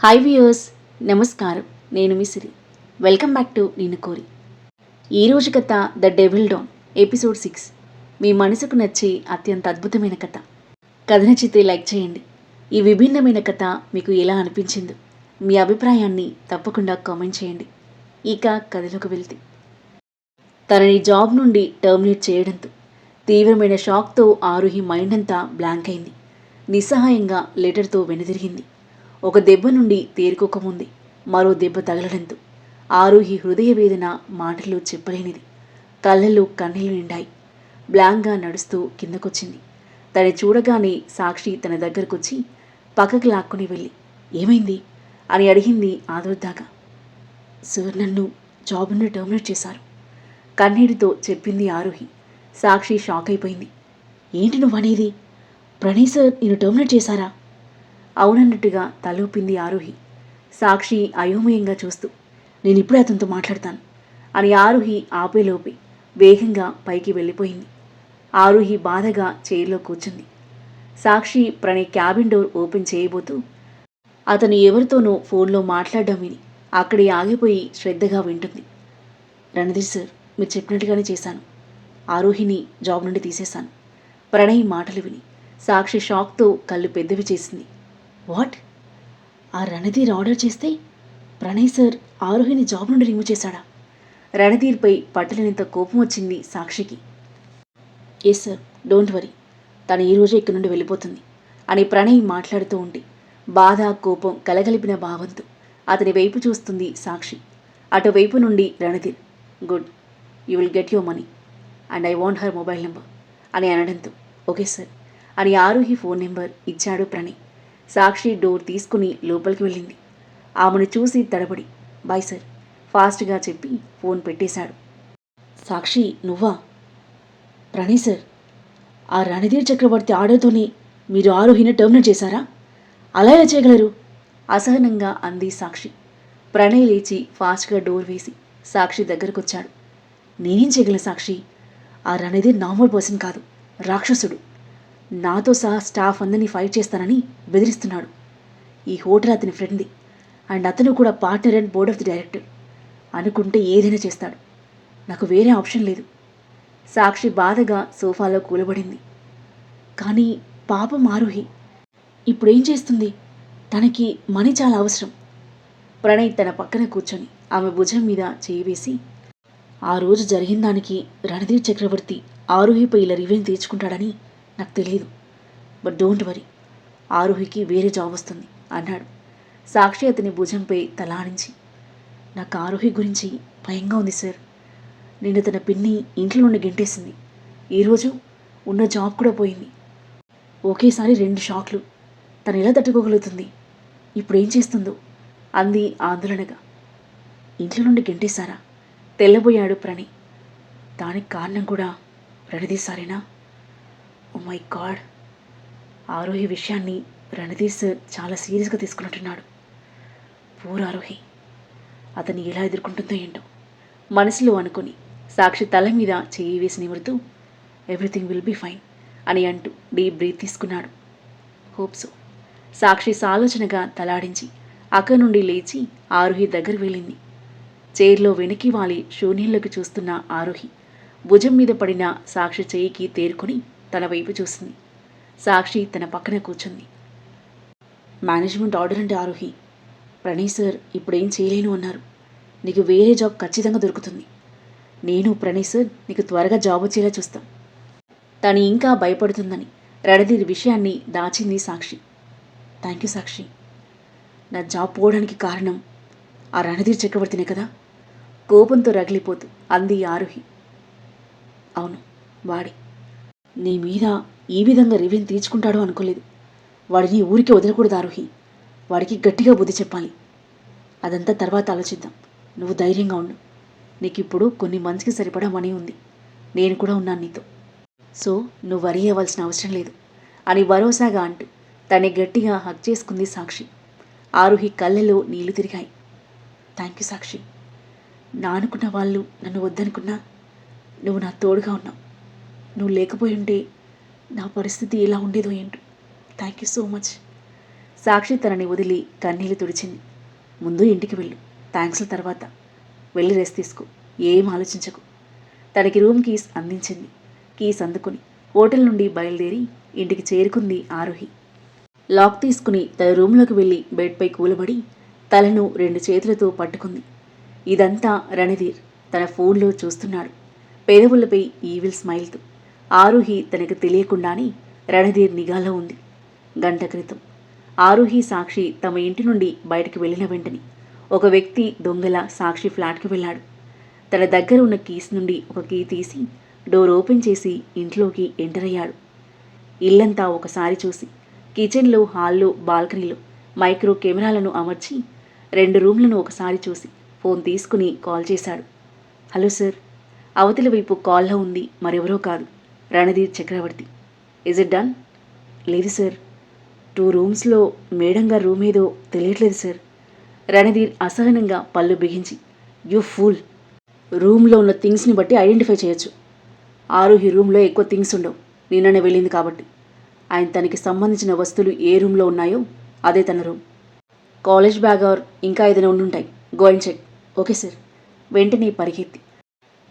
Hi viewers, నమస్కారం. నేను మీ సిరి. Welcome back to నేను కోరి. ఈరోజు కథ ద డెవిల్ డాన్ ఎపిసోడ్ 6. మీ మనసుకు నచ్చే అత్యంత అద్భుతమైన కథ. కథ నచ్చితే లైక్ చేయండి. ఈ విభిన్నమైన కథ మీకు ఎలా అనిపించిందో మీ అభిప్రాయాన్ని తప్పకుండా కామెంట్ చేయండి. ఇక కథలోకి వెళ్తే, తనని జాబ్ నుండి టర్మినేట్ చేయడంతో తీవ్రమైన షాక్తో ఆరుహి మైండ్ అంతా బ్లాంక్ అయింది. నిస్సహాయంగా లెటర్తో వెనుదిరిగింది. ఒక దెబ్బ నుండి తేరుకోకముందే మరో దెబ్బ తగలడంతో ఆరుహి హృదయ వేదన మాటల్లో చెప్పలేనిది. కళ్ళల్లో కన్నీళ్లు నిండాయి. బ్లాంక్గా నడుస్తూ కిందకొచ్చింది. తను చూడగానే సాక్షి తన దగ్గరకొచ్చి పక్కకు లాక్కుని వెళ్ళి ఏమైంది అని అడిగింది ఆదుర్దాగా. సార్, నన్ను జాబ్ నుండి టర్మినేట్ చేశారు, కన్నీటితో చెప్పింది ఆరుహి. సాక్షి షాక్ అయిపోయింది. ఏంటి నువ్వనేది? ప్రణయ్ సార్ నిన్ను టర్మినేట్ చేశారా? అవునన్నట్టుగా తలూపింది ఆరుహి. సాక్షి అయోమయంగా చూస్తూ నేనిప్పుడే అతనితో మాట్లాడతాను అని ఆరుహి ఆపేలోపే వేగంగా పైకి వెళ్ళిపోయింది. ఆరుహి బాధగా చైర్లో కూర్చుంది. సాక్షి ప్రణయ్ క్యాబిన్ డోర్ ఓపెన్ చేయబోతూ అతను ఎవరితోనో ఫోన్లో మాట్లాడడం విని అక్కడే ఆగిపోయి శ్రద్ధగా వింటుంది. రణధీర్ సార్, మీరు చెప్పినట్టుగానే చేశాను. ఆరుహిని జాబ్ నుండి తీసేశాను. ప్రణయ్ మాటలు విని సాక్షి షాక్తో కళ్ళు పెద్దవి చేసింది. వాట్? ఆ రణధీర్ ఆర్డర్ చేస్తే ప్రణయ్ సార్ ఆరుహిని జాబ్ నుండి రిమూవ్ చేశాడా? రణధీర్పై పట్టలేనంత కోపం వచ్చింది సాక్షికి. ఎస్ సార్, డోంట్ వరీ, తను ఈరోజే ఇక్కడి నుండి వెళ్ళిపోతుంది అని ప్రణయ్ మాట్లాడుతూ ఉంటే బాధ కోపం కలగలిపిన భావంతో అతని వైపు చూస్తుంది సాక్షి. అటువైపు నుండి Randhir, good, you will get your money and I want her mobile number అని అనడంతో ఓకే సార్ అని ఆరుహి ఫోన్ నెంబర్ ఇచ్చాడు ప్రణయ్. సాక్షి డోర్ తీసుకుని లోపలికి వెళ్ళింది. ఆమెను చూసి తడబడి బాయ్ సార్ ఫాస్ట్గా చెప్పి ఫోన్ పెట్టేశాడు. సాక్షి, నువ్వా? ప్రణయ్ సార్, ఆ రణధీర్ చక్రవర్తి ఆర్డర్తోనే మీరు ఆరుహిని టర్మినేట్ చేశారా? అలా ఎలా చేయగలరు? అసహనంగా అంది సాక్షి. ప్రణయ్ లేచి ఫాస్ట్గా డోర్ వేసి సాక్షి దగ్గరకొచ్చాడు. నేనేం చేయగలను సాక్షి? ఆ రణధీర్ నార్మల్ పర్సన్ కాదు, రాక్షసుడు. నాతో సహా స్టాఫ్ అందరినీ ఫైట్ చేస్తానని బెదిరిస్తున్నాడు. ఈ హోటల్ అతని ఫ్రెండ్ది అండ్ అతను కూడా partner and board of the director. అనుకుంటే ఏదైనా చేస్తాడు. నాకు వేరే ఆప్షన్ లేదు. సాక్షి బాధగా సోఫాలో కూలబడింది. కానీ పాపం ఆరుహి ఇప్పుడేం చేస్తుంది? తనకి మనీ చాలా అవసరం. ప్రణయ్ తన పక్కన కూర్చొని ఆమె భుజం మీద చేయి వేసి, ఆ రోజు జరిగిన దానికి రణధీర్ చక్రవర్తి ఆరుహిపై ఇలా రివెంజ్ తీర్చుకుంటాడని నాకు తెలియదు. బట్ డోంట్ వరీ, ఆరుహికి వేరే జాబ్ వస్తుంది అన్నాడు. సాక్షి అతని భుజంపై తలాడించి, నాకు ఆరుహి గురించి భయంగా ఉంది సార్. నిన్న తన పిన్ని ఇంట్లో నుండి గెంటేసింది. ఈరోజు ఉన్న జాబ్ కూడా పోయింది. ఒకేసారి 2 షాక్లు. తను ఎలా తట్టుకోగలుగుతుంది? ఇప్పుడు ఏం చేస్తుందో అంది ఆందోళనగా. ఇంట్లో నుండి గెంటేశారా? తెల్లబోయాడు ప్రణయ్. దానికి కారణం కూడా రణధీర్ సారేనా? ఓ మై గాడ్, ఆరోహి విషయాన్ని రణధీర్ సార్ చాలా సీరియస్గా తీసుకున్నట్టున్నాడు. పూర్ ఆరోహి, అతన్ని ఎలా ఎదుర్కొంటుందో ఏంటో మనసులో అనుకుని సాక్షి తల మీద చేయి వేసి నిమురుతూ ఎవ్రీథింగ్ విల్ బీ ఫైన్ అని అంటూ డీప్ బ్రీత్ తీసుకున్నాడు. Hope so. సాక్షి సాలోచనగా తలాడించి అక్కడి నుండి లేచి ఆరుహి దగ్గర వెళ్ళింది. చైర్లో వెనక్కి వాలి శూన్యంలోకి చూస్తున్న ఆరుహి భుజం మీద పడిన సాక్షి చేయికి తేరుకుని తన వైపు చూసింది. సాక్షి తన పక్కన కూర్చుంది. మేనేజ్మెంట్ ఆర్డర్ అంటే ఆరుహి, ప్రణయ్ సార్ ఇప్పుడేం చేయలేను అన్నారు. నీకు వేరే జాబ్ ఖచ్చితంగా దొరుకుతుంది. నేను ప్రణయ్ సార్ నీకు త్వరగా జాబ్ వచ్చేలా చూస్తాం. తను ఇంకా భయపడుతుందని రణధీర్ విషయాన్ని దాచింది సాక్షి. థ్యాంక్ యూ సాక్షి. నా జాబ్ పోవడానికి కారణం ఆ రణధీర్ చక్రవర్తినే కదా? కోపంతో రగిలిపోతూ అంది ఆరుహి. అవును, వాడి. నీ మీద ఈ విధంగా రివెంజ్ తీర్చుకుంటాడో అనుకోలేదు. వాడిని ఊరికే వదలకూడదు ఆరుహి. వాడికి గట్టిగా బుద్ధి చెప్పాలి. అదంతా తర్వాత ఆలోచిద్దాం. నువ్వు ధైర్యంగా ఉండు. నీకు ఇప్పుడు కొన్ని మంత్స్కి సరిపడా మనీ ఉంది. నేను కూడా ఉన్నాను నీతో. సో నువ్వు వరీ అవ్వాల్సిన అవసరం లేదు అని భరోసాగా అంటూ తనే గట్టిగా హగ్ చేసుకుంది సాక్షి. ఆరుహి కళ్ళలో నీళ్లు తిరిగాయి. థ్యాంక్ యూ సాక్షి. నా అనుకున్న వాళ్ళు నన్ను వద్దనుకున్నా నువ్వు నా తోడుగా ఉన్నావు. నువ్వు లేకపోయి ఉంటే నా పరిస్థితి ఎలా ఉండేదో ఏంటో. Thank you so much. Sakshi తనని వదిలి కన్నీళ్లు తుడిచింది. ముందు ఇంటికి వెళ్ళు, థ్యాంక్స్ల తర్వాత. వెళ్ళి రెస్ట్ తీసుకో, ఏం ఆలోచించకు. తనకి రూమ్ కీస్ అందించింది. కీస్ అందుకుని హోటల్ నుండి బయలుదేరి ఇంటికి చేరుకుంది ఆరుహి. లాక్ తీసుకుని తన రూమ్లోకి వెళ్ళి బెడ్పై కూలబడి తలను 2 చేతులతో పట్టుకుంది. ఇదంతా రణధీర్ తన ఫోన్లో చూస్తున్నాడు, పెదవులపై ఈవిల్ స్మైల్తో. ఆరుహి తనకు తెలియకుండానే రణధీర్ నిఘాలో ఉంది. గంట క్రితం ఆరుహి సాక్షి తమ ఇంటి నుండి బయటకు వెళ్ళిన వెంటనే ఒక వ్యక్తి దొంగల సాక్షి ఫ్లాట్కి వెళ్ళాడు. తన దగ్గర ఉన్న కీస్ నుండి ఒక కీ తీసి డోర్ ఓపెన్ చేసి ఇంట్లోకి ఎంటర్ అయ్యాడు. ఇల్లంతా ఒకసారి చూసి కిచెన్లో, హాల్లో, బాల్కనీలో మైక్రో కెమెరాలను అమర్చి 2 రూమ్లను ఒకసారి చూసి ఫోన్ తీసుకుని కాల్ చేశాడు. Hello sir. అవతలి వైపు కాల్లో ఉంది మరెవరో కాదు, Randhir Chakravarthy. Is it done? లేదు సార్, 2 రూమ్స్లో మేడం గారి రూమ్ ఏదో తెలియట్లేదు సార్. రణధీర్ అసహనంగా పళ్ళు బిగించి, యూ ఫూల్, రూమ్లో ఉన్న థింగ్స్ని బట్టి ఐడెంటిఫై చేయొచ్చు. ఆరుహి రూమ్లో ఎక్కువ థింగ్స్ ఉండవు, నిన్ననే వెళ్ళింది కాబట్టి. ఆయన తనకి సంబంధించిన వస్తువులు ఏ రూమ్లో ఉన్నాయో అదే తన రూమ్. కాలేజ్ బ్యాగ్ ఆర్ ఇంకా ఏదైనా ఉండుంటాయి, go and check. Okay sir. వెంటనే పరిగెత్తి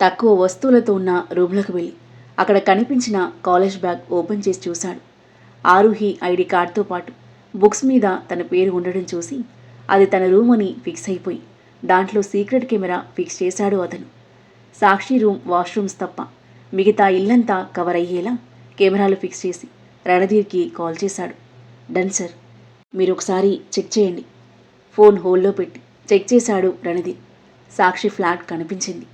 తక్కువ వస్తువులతో ఉన్న రూమ్లోకి వెళ్ళి అక్కడ కనిపించిన కాలేజ్ బ్యాగ్ ఓపెన్ చేసి చూశాడు. ఆరుహి ఐడి కార్డ్తో పాటు బుక్స్ మీద తన పేరు ఉండడం చూసి అది తన రూమ్ అని ఫిక్స్ అయిపోయి దాంట్లో సీక్రెట్ కెమెరా ఫిక్స్ చేశాడు అతను. సాక్షి రూమ్, వాష్రూమ్స్ తప్ప మిగతా ఇల్లంతా కవర్ అయ్యేలా కెమెరాలు ఫిక్స్ చేసి రణధీర్కి కాల్ చేశాడు. డన్ సార్, మీరు ఒకసారి చెక్ చేయండి. ఫోన్ హోల్లో పెట్టి చెక్ చేశాడు రణధీర్. సాక్షి ఫ్లాట్ కనిపించింది.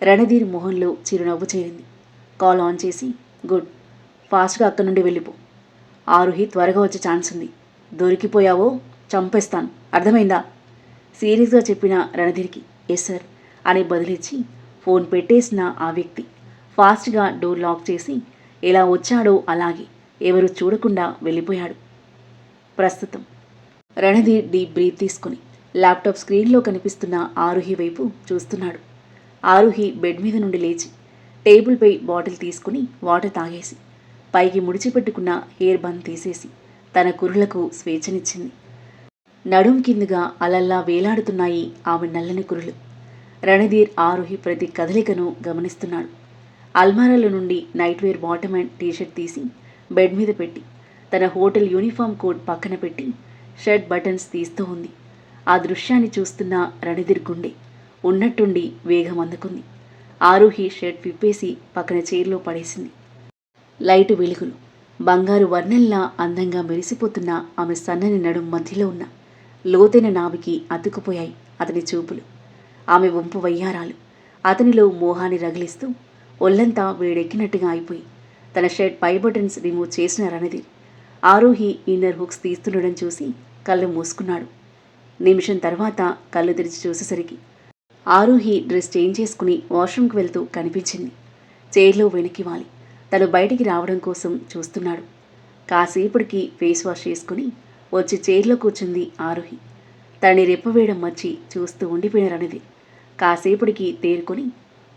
రణధీర్ మొహంలో చిరునవ్వు చేరింది. కాల్ ఆన్ చేసి, గుడ్, ఫాస్ట్గా అక్కడి నుండి వెళ్ళిపో. ఆరుహి త్వరగా వచ్చే ఛాన్స్ ఉంది. దొరికిపోయావో చంపేస్తాను, అర్థమైందా? సీరియస్గా చెప్పిన రణధీర్కి ఎస్ సార్ అని బదిలిచ్చి ఫోన్ పెట్టేసిన ఆ వ్యక్తి ఫాస్ట్గా డోర్ లాక్ చేసి ఎలా వచ్చాడో అలాగే ఎవరు చూడకుండా వెళ్ళిపోయాడు. ప్రస్తుతం రణధీర్ డీప్ బ్రీత్ తీసుకుని ల్యాప్టాప్ స్క్రీన్లో కనిపిస్తున్న ఆరుహి వైపు చూస్తున్నాడు. ఆరుహి బెడ్ మీద నుండి లేచి టేబుల్పై బాటిల్ తీసుకుని వాటర్ తాగేసి పైకి ముడిచిపెట్టుకున్న హెయిర్ బన్ తీసేసి తన కురులకు స్వేచ్ఛనిచ్చింది. నడుం కిందుగా అలల్లా వేలాడుతున్నాయి ఆమె నల్లని కురులు. రణధీర్ ఆరుహి ప్రతి కదలికను గమనిస్తున్నాడు. అల్మారాలో నుండి night wear bottom and T-shirt తీసి బెడ్ మీద పెట్టి తన హోటల్ యూనిఫామ్ కోట్ పక్కన పెట్టి షర్ట్ బటన్స్ తీస్తూ ఉంది. ఆ దృశ్యాన్ని చూస్తున్న రణధీర్ గుండె ఉన్నట్టుండి వేగం అందుకుంది. ఆరుహి షర్ట్ విప్పేసి పక్కన చైర్లో పడేసింది. లైటు వెలుగులు బంగారు వర్ణంలా అందంగా మెరిసిపోతున్న ఆమె సన్నని నడుం మధ్యలో ఉన్న లోతైన నావికి అతుక్కుపోయాయి అతని చూపులు. ఆమె వంపు వయ్యారాలు అతనిలో మోహాన్ని రగిలిస్తూ ఒళ్లంతా వేడెక్కినట్టుగా అయిపోయి తన షర్ట్ పై బటన్స్ రిమూవ్ చేసిన రణధీర్ ఆరుహి ఇన్నర్ హుక్స్ తీస్తుండడం చూసి కళ్ళు మూసుకున్నాడు. నిమిషం తర్వాత కళ్ళు తెరిచి చూసేసరికి ఆరుహి డ్రెస్ చేంజ్ చేసుకుని వాష్రూమ్కి వెళ్తూ కనిపించింది. చైర్లో వెనక్కి వాలి తను బయటికి రావడం కోసం చూస్తున్నాడు. కాసేపటికి ఫేస్ వాష్ చేసుకుని వచ్చి చైర్లో కూర్చుంది ఆరుహి. తనని రెప్పవేయడం మర్చి చూస్తూ ఉండిపోయిన రణధీర్ కాసేపటికి తేరుకొని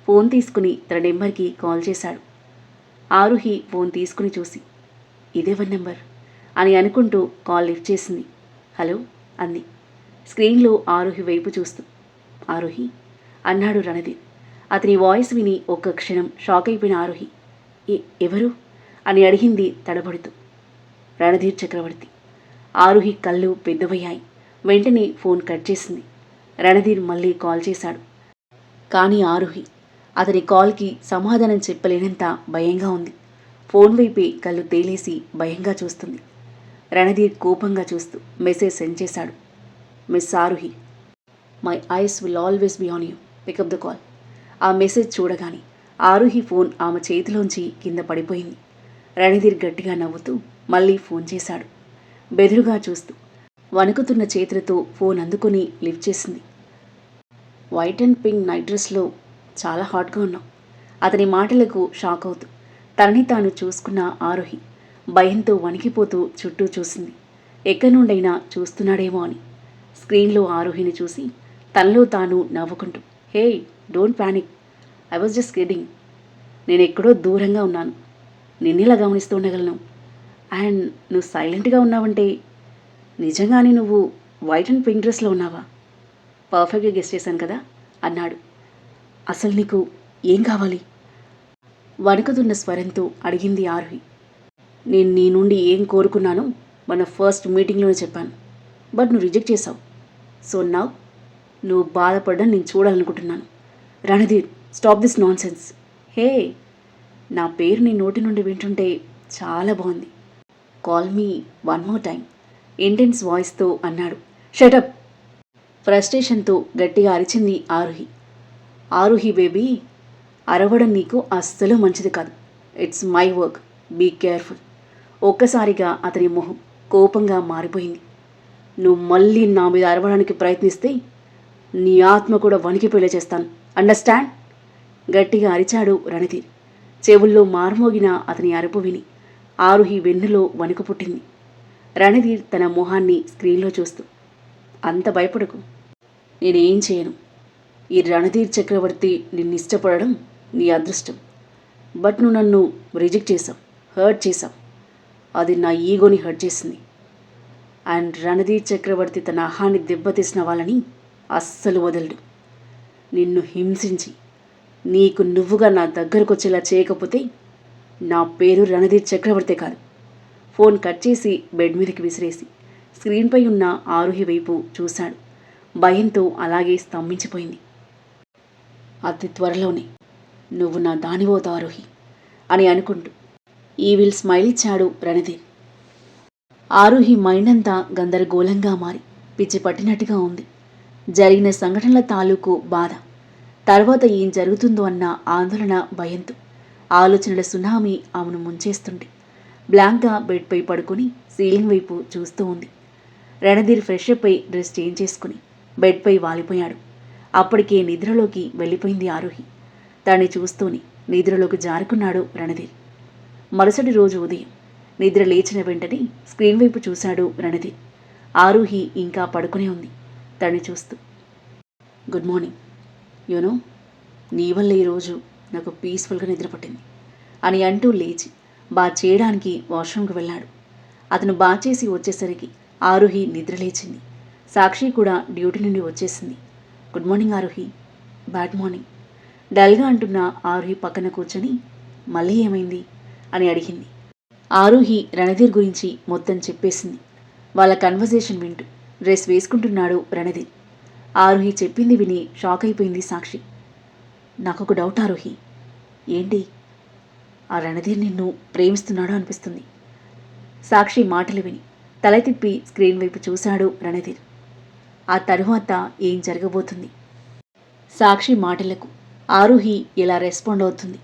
ఫోన్ తీసుకుని తన నెంబర్కి కాల్ చేశాడు. ఆరుహి ఫోన్ తీసుకుని చూసి ఇదేవర్ నెంబర్ అని అనుకుంటూ కాల్ లిఫ్ట్ చేసింది. హలో అంది స్క్రీన్లో ఆరుహి వైపు చూస్తూ. ఆరుహి అన్నాడు రణధీర్. అతని వాయిస్ విని ఒక్క క్షణం షాక్ అయిపోయిన ఆరుహి ఎవరు అని అడిగింది తడబడుతూ. రణధీర్ చక్రవర్తి. ఆరుహి కళ్ళు పెద్దవయ్యాయి. వెంటనే ఫోన్ కట్ చేసింది. రణధీర్ మళ్ళీ కాల్ చేశాడు. కానీ ఆరుహి అతని కాల్కి సమాధానం చెప్పలేనంత భయంగా ఉంది. ఫోన్ వైపే కళ్ళు తేలేసి భయంగా చూస్తుంది. రణధీర్ కోపంగా చూస్తూ మెసేజ్ సెండ్ చేశాడు. Miss Aaruhi, my eyes will always be on you, pick up the call. ఆ మెసేజ్ చూడగానే ఆరుహి ఫోన్ ఆమె చేతిలోంచి కింద పడిపోయింది. రణధీర్ గట్టిగా నవ్వుతూ మళ్ళీ ఫోన్ చేశాడు. బెదురుగా చూస్తూ వణుకుతున్న చేతులతో ఫోన్ అందుకొని లిఫ్ట్ చేసింది. వైట్ అండ్ పింక్ నైట్ డ్రెస్లో చాలా హాట్గా ఉన్నావు. అతని మాటలకు షాక్ అవుతూ తనని తాను చూసుకున్న ఆరుహి భయంతో వణికిపోతూ చుట్టూ చూసింది. ఎక్కడి నుండైనా చూస్తున్నాడేమో అని. స్క్రీన్లో ఆరుహిని చూసి తనలో తాను నవ్వుకుంటూ, hey don't panic, I was just kidding. నేను ఎక్కడో దూరంగా ఉన్నాను, నిన్నెలా గమనిస్తూ ఉండగలను? అండ్ నువ్వు సైలెంట్గా ఉన్నావంటే నిజంగానే నువ్వు వైట్ అండ్ పింక్ డ్రెస్లో ఉన్నావా? పర్ఫెక్ట్గా గెస్ చేశాను కదా అన్నాడు. అసలు నీకు ఏం కావాలి? వణుకుతున్న స్వరంతో అడిగింది ఆరుహి. నేను నీ నుండి ఏం కోరుకున్నానో మన ఫస్ట్ మీటింగ్లోనే చెప్పాను, బట్ నువ్వు రిజెక్ట్ చేసావు. సో నౌ నువ్వు బాధపడ్డా నేను చూడాలనుకుంటున్నాను. Randhir, stop this nonsense. Hey, నా పేరు నీ నోటి నుండి వింటుంటే చాలా బాగుంది. Call me one more time, intense వాయిస్తో అన్నాడు. షటప్! ఫ్రస్ట్రేషన్తో గట్టిగా అరిచింది ఆరుహి. ఆరుహి బేబీ, అరవడం నీకు అస్సలు మంచిది కాదు. It's my work, be careful. ఒక్కసారిగా అతని మొహం కోపంగా మారిపోయింది. నువ్వు మళ్ళీ నా మీద అరవడానికి ప్రయత్నిస్తే నీ ఆత్మ కూడా వణికిపోయేలా చేస్తాను, అండర్స్టాండ్? గట్టిగా అరిచాడు రణధీర్. చెవుల్లో మార్మోగిన అతని అరుపు విని ఆరుహి వెన్నులో వణుకు పుట్టింది. రణధీర్ తన మొహాన్ని స్క్రీన్లో చూస్తూ, అంత భయపడకు, నేనేం చేయను. ఈ రణధీర్ చక్రవర్తి నిన్ను ఇష్టపడడం నీ అదృష్టం. బట్ నువ్వు నన్ను రిజెక్ట్ చేసావు, హర్ట్ చేసావు. అది నా ఈగోని హర్ట్ చేసింది. అండ్ రణధీర్ చక్రవర్తి తన అహాన్ని దెబ్బతీసిన వాళ్ళని అస్సలు వదలడు. నిన్ను హింసించి నీకు నువ్వుగా నా దగ్గరకు వచ్చేలా చేయకపోతే నా పేరు రణధీర్ చక్రవర్తి కాదు. ఫోన్ కట్ చేసి బెడ్ మీదకి విసిరేసి స్క్రీన్పై ఉన్న ఆరుహి వైపు చూశాడు. భయంతో అలాగే స్తంభించిపోయింది. అతి త్వరలోనే నువ్వు నా దానివోతావు ఆరుహి అని అనుకుంటూ ఈవిల్ స్మైల్ ఇచ్చాడు రణధీర్. ఆరుహి మైండ్ అంతా గందరగోళంగా మారి పిచ్చి పట్టినట్టుగా ఉంది. జరిగిన సంఘటనల తాలూకు బాధ, తర్వాత ఏం జరుగుతుందో అన్న ఆందోళన, భయంతో ఆలోచనల సునామీ ఆమెను ముంచేస్తుంటే బ్లాంక్గా బెడ్పై పడుకుని సీలింగ్ వైపు చూస్తూ ఉంది. రణధీర్ ఫ్రెష్ అప్ అయి డ్రెస్ చేంజ్ చేసుకుని బెడ్పై వాలిపోయాడు. అప్పటికే నిద్రలోకి వెళ్ళిపోయింది ఆరుహి. దాన్ని చూస్తూనే నిద్రలోకి జారుకున్నాడు రణధీర్. మరుసటి రోజు ఉదయం నిద్ర లేచిన వెంటనే స్క్రీన్ వైపు చూశాడు రణధీర్. ఆరుహి ఇంకా పడుకునే ఉంది. తన్ని చూస్తూ, గుడ్ మార్నింగ్. యూనో, నీ వల్ల ఈరోజు నాకు పీస్ఫుల్గా నిద్ర పట్టింది అని అంటూ లేచి బాత్ చేయడానికి వాష్రూమ్కి వెళ్ళాడు. అతను బాత్ చేసి వచ్చేసరికి ఆరుహి నిద్ర లేచింది. సాక్షి కూడా డ్యూటీ నుండి వచ్చేసింది. Good morning Aaruhi. Bad morning. డల్గా అంటున్న ఆరుహి పక్కన కూర్చొని, మళ్ళీ ఏమైంది అని అడిగింది. ఆరుహి రణధీర్ గురించి మొత్తం చెప్పేసింది. వాళ్ళ కన్వర్జేషన్ వింటూ డ్రెస్ వేసుకుంటున్నాడు రణధీర్. ఆరుహి చెప్పింది విని షాక్ అయిపోయింది సాక్షి. నాకొక డౌట్ ఆరుహి. ఏంటి? ఆ రణధీర్ నిన్ను ప్రేమిస్తున్నాడు అనిపిస్తుంది. సాక్షి మాటలు విని తల తిప్పి స్క్రీన్ వైపు చూశాడు రణధీర్. ఆ తరువాత ఏం జరగబోతుంది? సాక్షి మాటలకు ఆరుహి ఎలా రెస్పాండ్ అవుతుంది?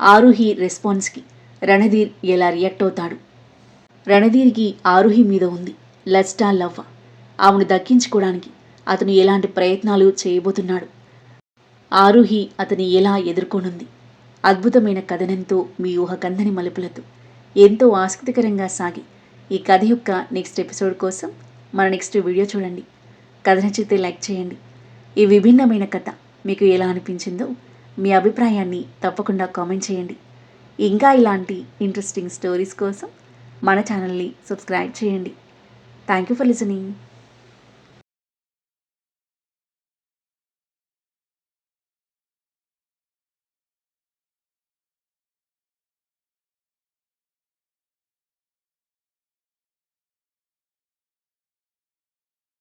ఆరుహి రెస్పాన్స్కి రణధీర్ ఎలా రియాక్ట్ అవుతాడు? రణధీర్కి ఆరుహి మీద ఉంది లస్టా లవ్. ఆమెను దక్కించుకోవడానికి అతను ఎలాంటి ప్రయత్నాలు చేయబోతున్నాడు? ఆరుహి అతని ఎలా ఎదుర్కొనుంది? అద్భుతమైన కథనంతో, మీ ఊహకందని మలుపులతో ఎంతో ఆసక్తికరంగా సాగి ఈ కథ యొక్క నెక్స్ట్ ఎపిసోడ్ కోసం మన నెక్స్ట్ వీడియో చూడండి. కథ నచ్చితే లైక్ చేయండి. ఈ విభిన్నమైన కథ మీకు ఎలా అనిపించిందో మీ అభిప్రాయాన్ని తప్పకుండా కామెంట్ చేయండి. ఇంకా ఇలాంటి ఇంట్రెస్టింగ్ స్టోరీస్ కోసం మన ఛానల్ని సబ్స్క్రైబ్ చేయండి. Thank you for listening.